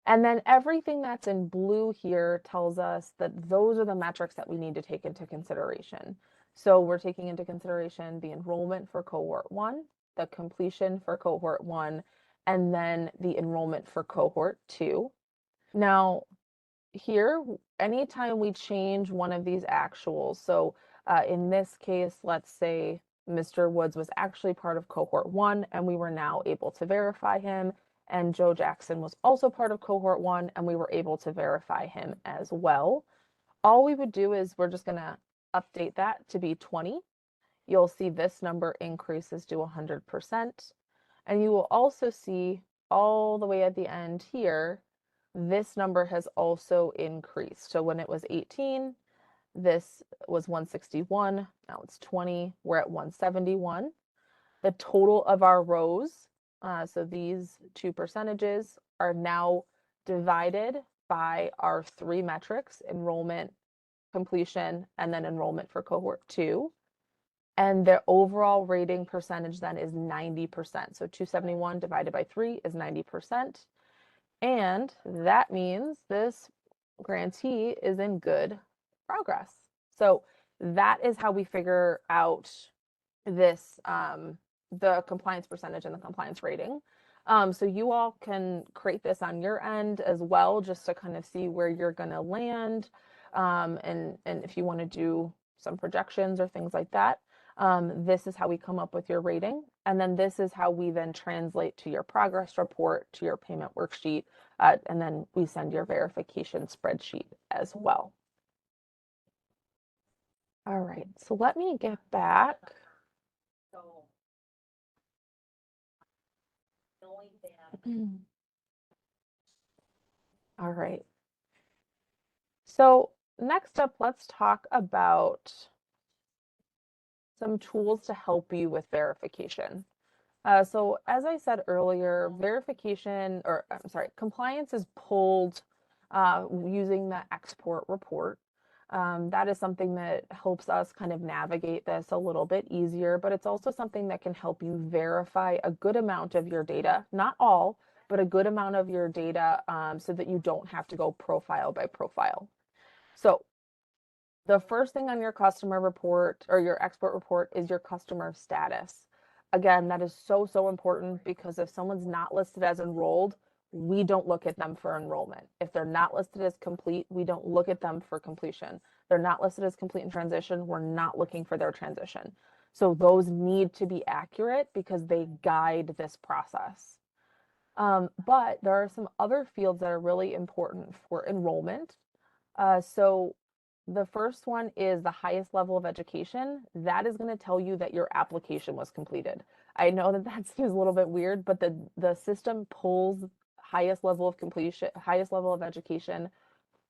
And then everything that's in blue here tells us that those are the metrics that we need to take into consideration. So we're taking into consideration the enrollment for cohort 1, the completion for cohort 1, and then the enrollment for cohort 2. Now, here, anytime we change one of these actuals, so in this case, let's say Mr. Woods was actually part of cohort 1 and we were now able to verify him, and Joe Jackson was also part of cohort 1 and we were able to verify him as well. All we would do is we're just going to update that to be 20. You'll see this number increases to 100%. And you will also see all the way at the end here, this number has also increased. So when it was 18, this was 161, now it's 20, we're at 171. The total of our rows, so these 2 percentages are now divided by our 3 metrics, enrollment, completion, and then enrollment for cohort 2. And the overall rating percentage then is 90%. So 271 divided by 3 is 90%. And that means this grantee is in good progress. So that is how we figure out this, the compliance percentage and the compliance rating. So you all can create this on your end as well, just to kind of see where you're going to land. And if you want to do some projections or things like that, this is how we come up with your rating. And then this is how we then translate to your progress report, to your payment worksheet, and then we send your verification spreadsheet as well. All right, so let me get back. So. Knowing that. All right. So next up, let's talk about some tools to help you with verification. So as I said earlier, compliance is pulled using the export report. That is something that helps us kind of navigate this a little bit easier, but it's also something that can help you verify a good amount of your data, not all, but a good amount of your data, so that you don't have to go profile by profile. So the first thing on your customer report or your export report is your customer status. Again, that is so, so important, because if someone's not listed as enrolled, we don't look at them for enrollment. If they're not listed as complete, we don't look at them for completion. They're not listed as complete in transition, we're not looking for their transition. So those need to be accurate because they guide this process. But there are some other fields that are really important for enrollment. So the first one is the highest level of education. That is going to tell you that your application was completed. I know that that seems a little bit weird, but the system pulls highest level of completion, highest level of education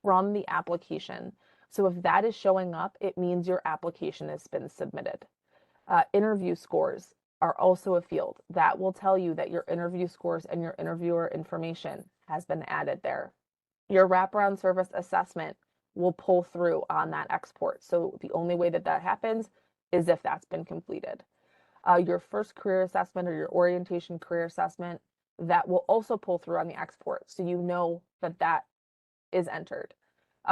from the application. So if that is showing up, it means your application has been submitted. Interview scores are also a field that will tell you that your interview scores and your interviewer information has been added there. Your wraparound service assessment will pull through on that export. So the only way that that happens is if that's been completed. Your first career assessment or your orientation career assessment, that will also pull through on the export. So you know that that is entered.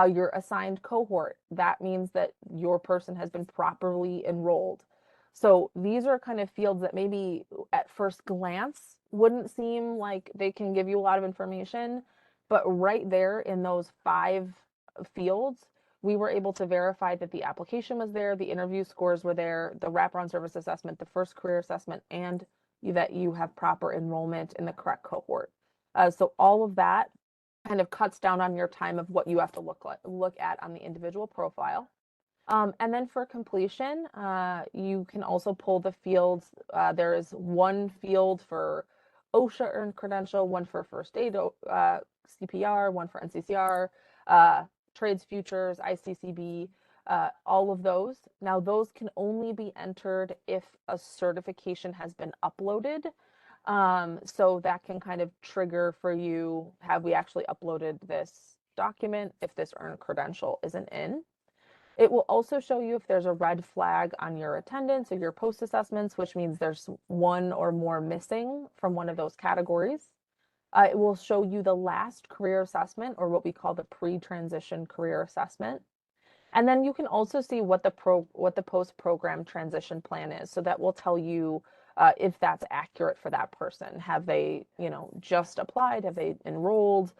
Your assigned cohort, that means that your person has been properly enrolled. So these are kind of fields that maybe at first glance wouldn't seem like they can give you a lot of information, but right there in those 5 fields, we were able to verify that the application was there, the interview scores were there, the wraparound service assessment, the first career assessment, and that you have proper enrollment in the correct cohort. So all of that kind of cuts down on your time of what you have to look at on the individual profile. And then for completion, you can also pull the fields. There is one field for OSHA earned credential, one for first aid CPR, one for NCCR, trades futures, ICCB, all of those. Now, those can only be entered if a certification has been uploaded. So that can kind of trigger for you, have we actually uploaded this document if this earned credential isn't in? It will also show you if there's a red flag on your attendance or your post assessments, which means there's one or more missing from one of those categories. It will show you the last career assessment, or what we call the pre-transition career assessment. And then you can also see what the post-program transition plan is. So that will tell you if that's accurate for that person. Have they, just applied? Have they enrolled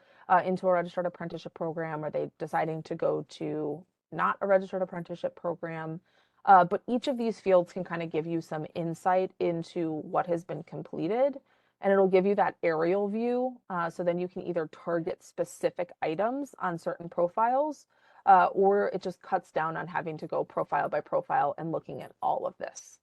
into a registered apprenticeship program? Are they deciding to go to not a registered apprenticeship program? But each of these fields can kind of give you some insight into what has been completed, and it'll give you that aerial view. So then you can either target specific items on certain profiles, or it just cuts down on having to go profile by profile and looking at all of this.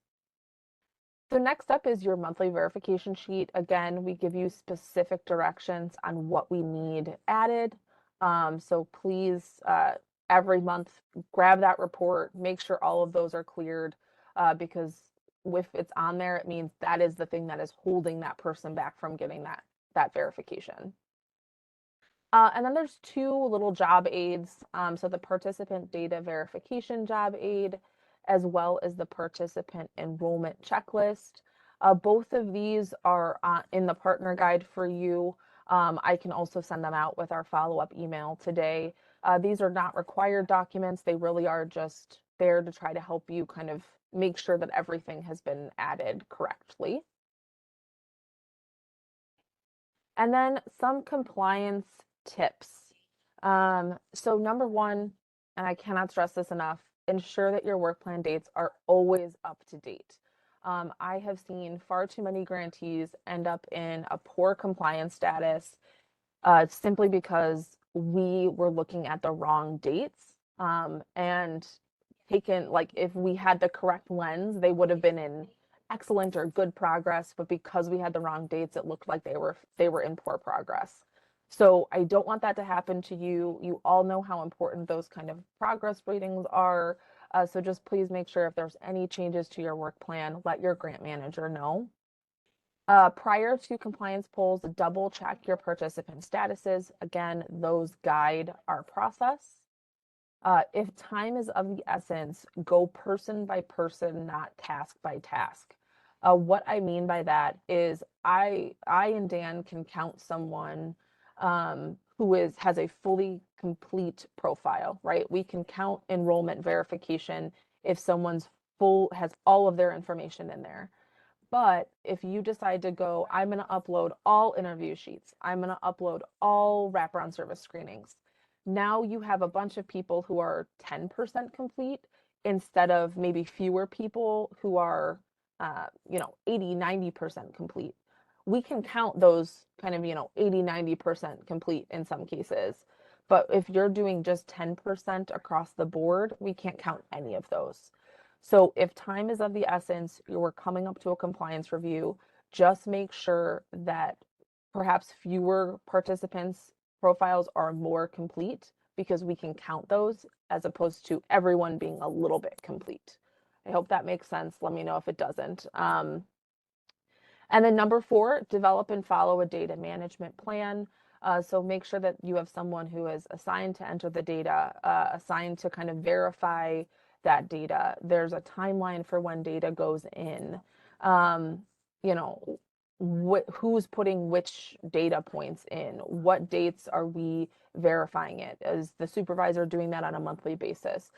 So next up is your monthly verification sheet. Again, we give you specific directions on what we need added. So please, every month, grab that report, make sure all of those are cleared, because if it's on there, it means that is the thing that is holding that person back from getting that verification. And then there's two little job aids. So the participant data verification job aid, as well as the participant enrollment checklist. Both of these are in the partner guide for you. I can also send them out with our follow-up email today. These are not required documents. They really are just there to try to help you kind of make sure that everything has been added correctly. And then some compliance tips. So number one, and I cannot stress this enough, ensure that your work plan dates are always up to date. I have seen far too many grantees end up in a poor compliance status simply because we were looking at the wrong dates. And taken, like, if we had the correct lens, they would have been in excellent or good progress, but because we had the wrong dates, it looked like they were in poor progress. So I don't want that to happen to you. You all know how important those kind of progress ratings are. So just please make sure if there's any changes to your work plan, let your grant manager know. Prior to compliance polls, double check your participant statuses. Again, those guide our process. If time is of the essence, go person by person, not task by task. What I mean by that is I and Dan can count someone who has a fully complete profile, right? We can count enrollment verification if someone's has all of their information in there. But if you decide to go, I'm going to upload all interview sheets, I'm going to upload all wraparound service screenings. Now you have a bunch of people who are 10% complete instead of maybe fewer people who are, 80, 90% complete. We can count those kind of, 80, 90% complete in some cases. But if you're doing just 10% across the board, we can't count any of those. So if time is of the essence, you're coming up to a compliance review, just make sure that perhaps fewer participants' profiles are more complete because we can count those as opposed to everyone being a little bit complete. I hope that makes sense. Let me know if it doesn't. And then number 4, develop and follow a data management plan. So make sure that you have someone who is assigned to enter the data, assigned to kind of verify that data. There's a timeline for when data goes in. Um, you know, who's putting which data points in? What dates are we verifying it? Is the supervisor doing that on a monthly basis?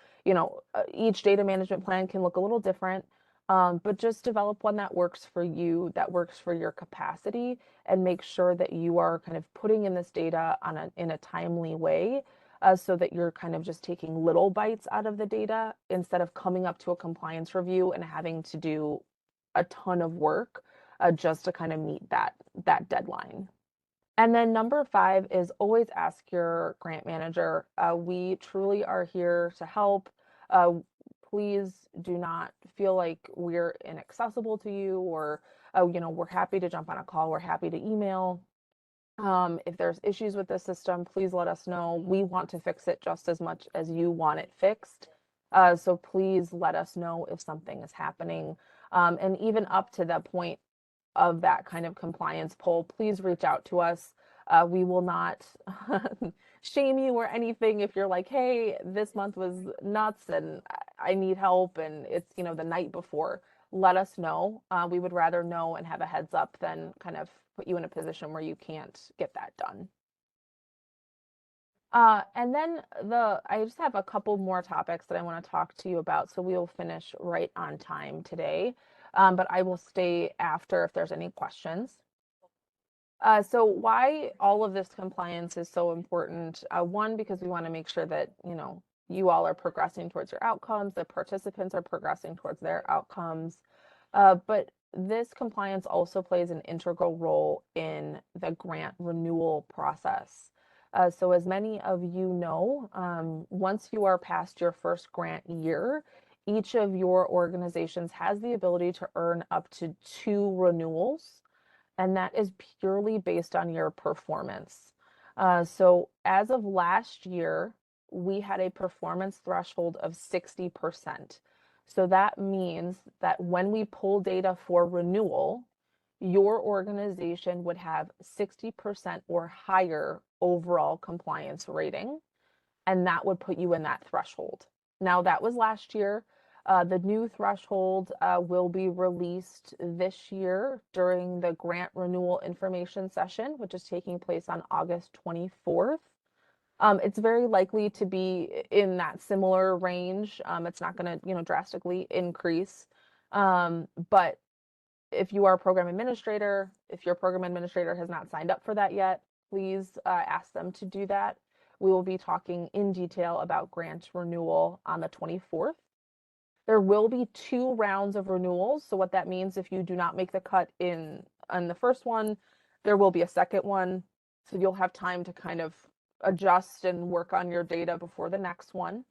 Each data management plan can look a little different. But just develop one that works for you, that works for your capacity, and make sure that you are kind of putting in this data in a timely way, so that you're kind of just taking little bites out of the data instead of coming up to a compliance review and having to do a ton of work just to kind of meet that deadline. And then number 5 is always ask your grant manager. We truly are here to help. Uh, Please do not feel like we're inaccessible to you, or we're happy to jump on a call. We're happy to email. If there's issues with the system, please let us know. We want to fix it just as much as you want it fixed. So please let us know if something is happening. And even up to the point of that kind of compliance poll, please reach out to us. We will not shame you or anything if you're like, hey, this month was nuts and I need help and it's, the night before. Let us know. We would rather know and have a heads up than kind of put you in a position where you can't get that done. And then I just have a couple more topics that I want to talk to you about, so we will finish right on time today. But I will stay after if there's any questions. So why all of this compliance is so important? One, because we want to make sure that, you all are progressing towards your outcomes, the participants are progressing towards their outcomes. But this compliance also plays an integral role in the grant renewal process. So as many of you know, once you are past your first grant year, each of your organizations has the ability to earn up to 2 renewals, and that is purely based on your performance. So as of last year, we had a performance threshold of 60%. So that means that when we pull data for renewal, your organization would have 60% or higher overall compliance rating, and that would put you in that threshold. Now, that was last year. The new threshold will be released this year during the grant renewal information session, which is taking place on August 24th. It's very likely to be in that similar range. It's not going to, drastically increase. But if you are a program administrator, if your program administrator has not signed up for that yet, please ask them to do that. We will be talking in detail about grant renewal on the 24th. There will be 2 rounds of renewals. So what that means, if you do not make the cut on the first one, there will be a second one. So you'll have time to kind of adjust and work on your data before the next one.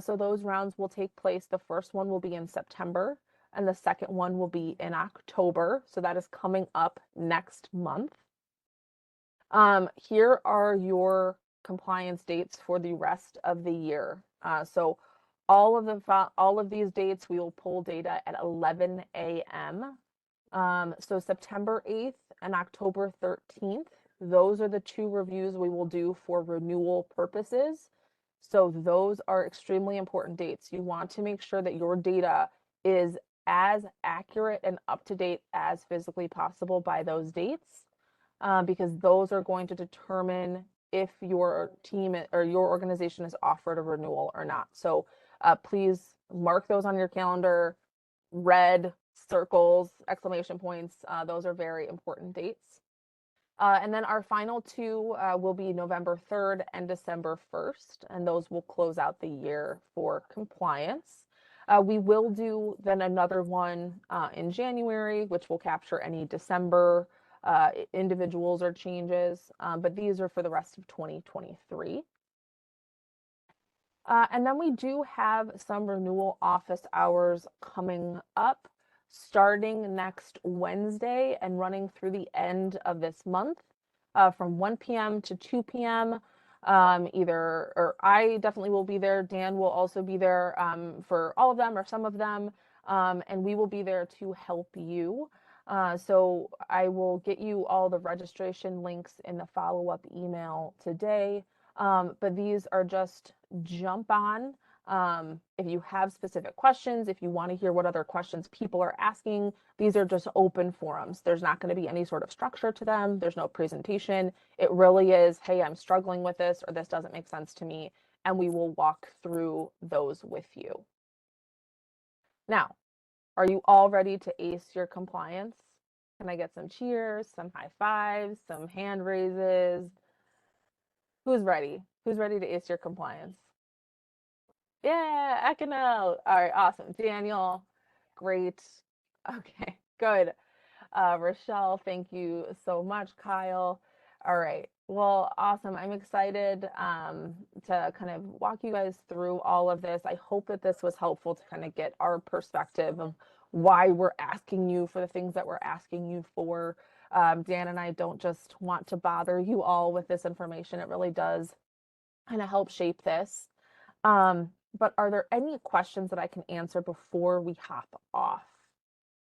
So those rounds will take place. The first one will be in September, and the second one will be in October. So that is coming up next month. Here are your compliance dates for the rest of the year. So all of these dates, we will pull data at 11 a.m. So September 8th and October 13th, those are the 2 reviews we will do for renewal purposes. So those are extremely important dates. You want to make sure that your data is as accurate and up to date as physically possible by those dates, because those are going to determine if your team or your organization is offered a renewal or not. So please mark those on your calendar, red circles, exclamation points. Those are very important dates. And then our final 2 will be November 3rd and December 1st, and those will close out the year for compliance. We will do then another one in January, which will capture any December individuals or changes, but these are for the rest of 2023. And then we do have some renewal office hours coming up starting next Wednesday and running through the end of this month, from 1 p.m. to 2 p.m. Or I definitely will be there. Dan will also be there for all of them or some of them, and we will be there to help you. So I will get you all the registration links in the follow-up email today. But these are just jump on. If you have specific questions, if you want to hear what other questions people are asking, these are just open forums. There's not going to be any sort of structure to them. There's no presentation. It really is, hey, I'm struggling with this, or this doesn't make sense to me, and we will walk through those with you. Now, are you all ready to ace your compliance? Can I get some cheers, some high fives, some hand raises? Who's ready? Who's ready to ace your compliance? Yeah, Econo. All right, awesome. Daniel, great. Okay, good. Rochelle, thank you so much. Kyle. All right. Well, awesome. I'm excited to kind of walk you guys through all of this. I hope that this was helpful to kind of get our perspective of why we're asking you for the things that we're asking you for. Dan and I don't just want to bother you all with this information. It really does kind of help shape this. But are there any questions that I can answer before we hop off?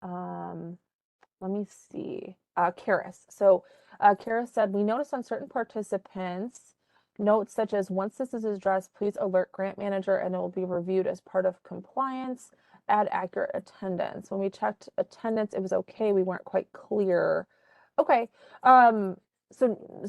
Let me see. Karis. So Karis said, we noticed on certain participants notes such as, once this is addressed, please alert grant manager and it will be reviewed as part of compliance. Add accurate attendance. When we checked attendance, it was okay. We weren't quite clear. Okay. So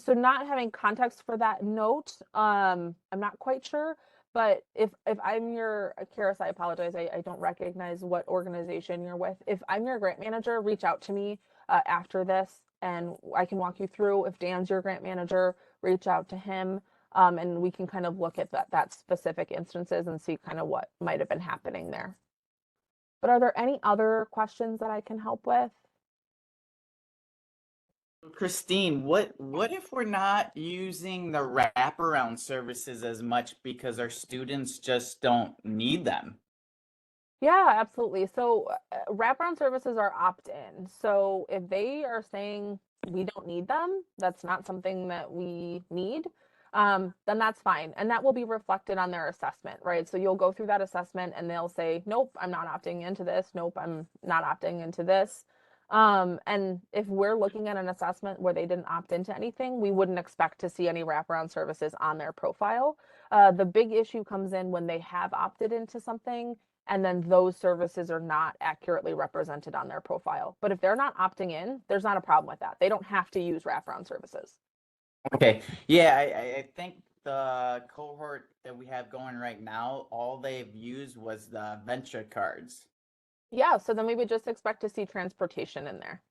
not having context for that note, I'm not quite sure. But if I'm your, Karis, I apologize, I don't recognize what organization you're with. If I'm your grant manager, reach out to me after this and I can walk you through. If Dan's your grant manager, reach out to him, and we can kind of look at that specific instances and see kind of what might have been happening there. But are there any other questions that I can help with? Christine, what if we're not using the wraparound services as much because our students just don't need them? Yeah, absolutely. So wraparound services are opt-in. So if they are saying we don't need them, that's not something that we need, then that's fine. And that will be reflected on their assessment, right? So you'll go through that assessment and they'll say, nope, I'm not opting into this. Nope, I'm not opting into this. And if we're looking at an assessment where they didn't opt into anything, we wouldn't expect to see any wraparound services on their profile. The big issue comes in when they have opted into something and then those services are not accurately represented on their profile. But if they're not opting in, there's not a problem with that. They don't have to use wraparound services. Okay, yeah, I think the cohort that we have going right now, all they've used was the venture cards. Yeah, so then we would just expect to see transportation in there.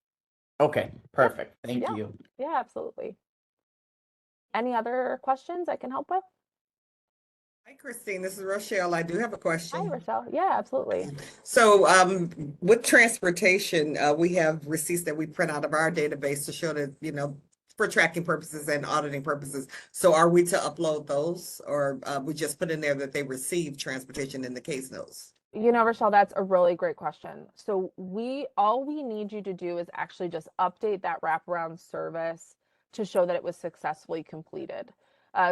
Okay, perfect. Thank Yeah. you. Yeah, absolutely. Any other questions I can help with? Hi, Christine. This is Rochelle. I do have a Hi, question. Rochelle. Yeah, absolutely. So, with transportation, we have receipts that we print out of our database to show that, for tracking purposes and auditing purposes. So are we to upload those or we just put in there that they received transportation in the case notes? Rochelle, that's a really great question. So all we need you to do is actually just update that wraparound service to show that it was successfully completed.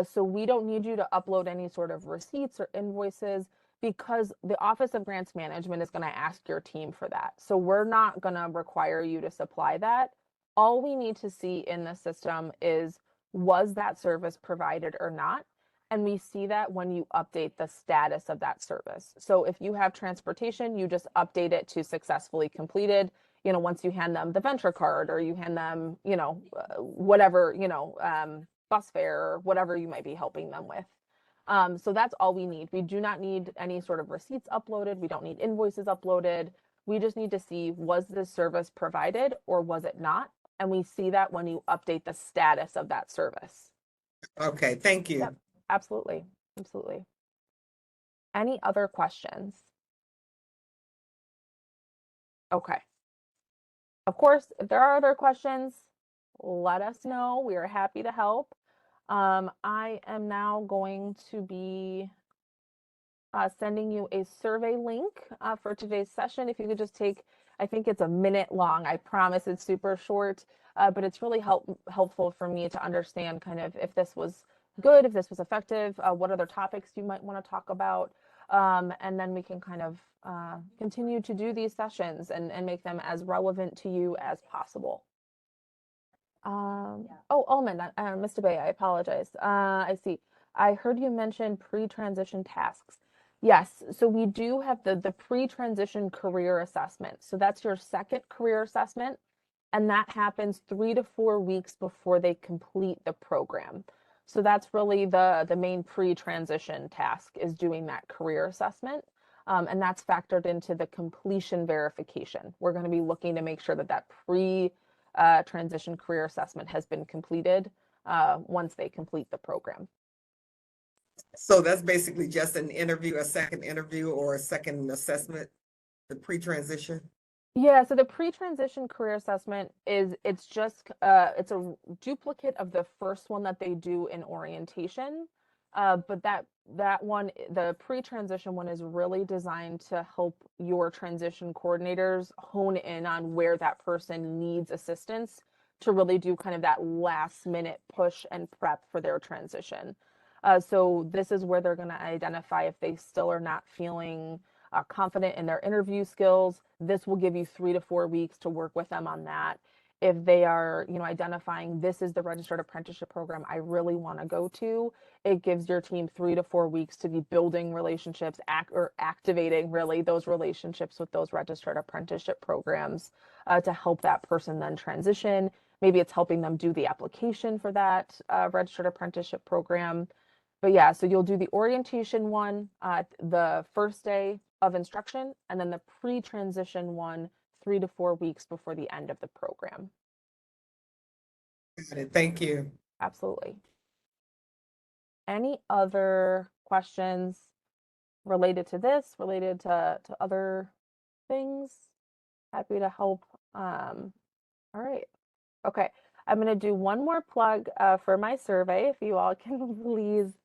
So we don't need you to upload any sort of receipts or invoices because the Office of Grants Management is going to ask your team for that. So we're not going to require you to supply that. All we need to see in the system is, was that service provided or not? And we see that when you update the status of that service. So if you have transportation, you just update it to successfully completed, once you hand them the venture card or you hand them, whatever, bus fare or whatever you might be helping them with. So that's all we need. We do not need any sort of receipts uploaded. We don't need invoices uploaded. We just need to see, was this service provided or was it not? And we see that when you update the status of that service. Okay, thank you. Yep. Absolutely. Absolutely. Any other questions? Okay. Of course, if there are other questions, let us know. We are happy to help. I am now going to be sending you a survey link for today's session. If you could just take, I think it's a minute long. I promise it's super short, but it's really helpful for me to understand kind of if this was good, if this was effective, what other topics you might want to talk about. And then we can kind of continue to do these sessions and make them as relevant to you as possible. Oh, Almond, Mr. Bay, I apologize. I see. I heard you mention pre-transition tasks. Yes, so we do have the pre-transition career assessment. So that's your second career assessment, and that happens 3 to 4 weeks before they complete the program. So that's really the main pre-transition task is doing that career assessment. And that's factored into the completion verification. We're going to be looking to make sure that that transition career assessment has been completed once they complete the program. So that's basically just an interview, a second interview or a second assessment, the pre-transition? Yeah, so the pre-transition career assessment it's just it's a duplicate of the first one that they do in orientation. But that one, the pre-transition one is really designed to help your transition coordinators hone in on where that person needs assistance to really do kind of that last minute push and prep for their transition. So this is where they're going to identify if they still are not feeling confident in their interview skills. This will give you 3 to 4 weeks to work with them on that. If they are, identifying this is the registered apprenticeship program I really want to go to, it gives your team 3 to 4 weeks to be building relationships or activating really those relationships with those registered apprenticeship programs to help that person then transition. Maybe it's helping them do the application for that registered apprenticeship program. But yeah, so you'll do the orientation one the first day of instruction, and then the pre-transition one 3 to 4 weeks before the end of the program. Got it. Thank you. Absolutely. Any other questions related to this, related to other things? Happy to help. All right. Okay. I'm going to do one more plug for my survey. If you all can please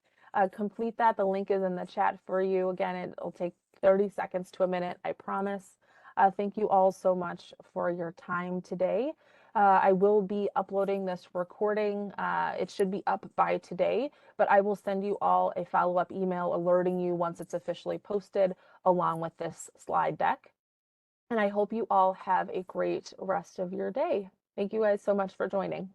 complete that. The link is in the chat for you. Again, it'll take 30 seconds to a minute, I promise. Thank you all so much for your time today. I will be uploading this recording. It should be up by today, but I will send you all a follow-up email alerting you once it's officially posted along with this slide deck. And I hope you all have a great rest of your day. Thank you guys so much for joining.